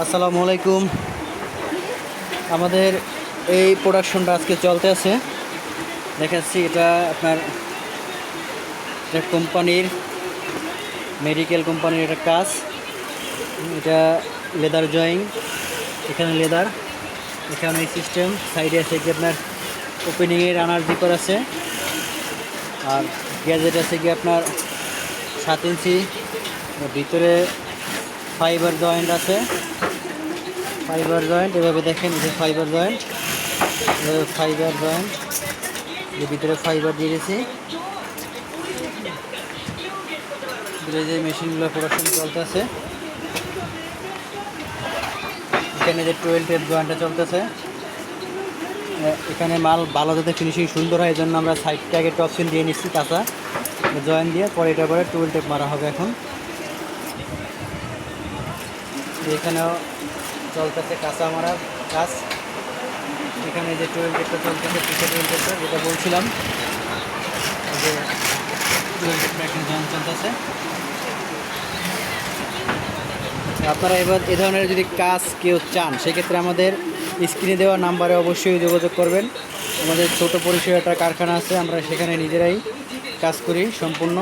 আসসালামু আলাইকুম। আমাদের এই প্রোডাকশনটা আজকে চলতে আছে। দেখাচ্ছি এটা আপনার এটা কোম্পানির মেডিকেল কোম্পানির একটা কাজ। এটা লেদার জয়িং, এখানে লেদার, এখানে এই সিস্টেম সাইডে আছে কি আপনার ওপেনিংয়ে রানার জিপার আছে, আর গ্যাজেট আছে কি আপনার 7 ইঞ্চি। ভিতরে ফাইবার জয়েন্ট আছে, ফাইবার জয়েন্ট এভাবে দেখেন, এটা ফাইবার জয়েন্ট, ফাইবার জয়েন্ট এর ভিতরে ফাইবার দিয়ে দিয়েছি। যে মেশিনগুলো প্রোডাকশন চলতেছে, এখানে যে 12 টেপ জয়েন্টটা চলতেছে। এখানে মাল ভালো যাতে ফিনিশিং সুন্দর হয়, এই জন্য আমরা সাইডটাকে টপসিন দিয়ে নিচ্ছি কাঁচা জয়েন্ট দিয়ে, পরে এটা পরে 12 টেপ মারা হবে। এখন এখানেও চলতেছে কাঁচা মারার কাজ। এখানে যে 12 টেপটা চলতেছে, পিছনে 12 টেপটা যেটা বলছিলাম, যে 12 টেপটা এখানে জয়েন্ট চলতেছে। আপনারা এবার এ ধরনের যদি কাজ কেউ চান, সেক্ষেত্রে আমাদের স্ক্রিনে দেওয়া নাম্বারে অবশ্যই যোগাযোগ করবেন। আমাদের ছোট পরিসরে একটা কারখানা আছে, আমরা সেখানে নিজেরাই কাজ করি সম্পূর্ণ।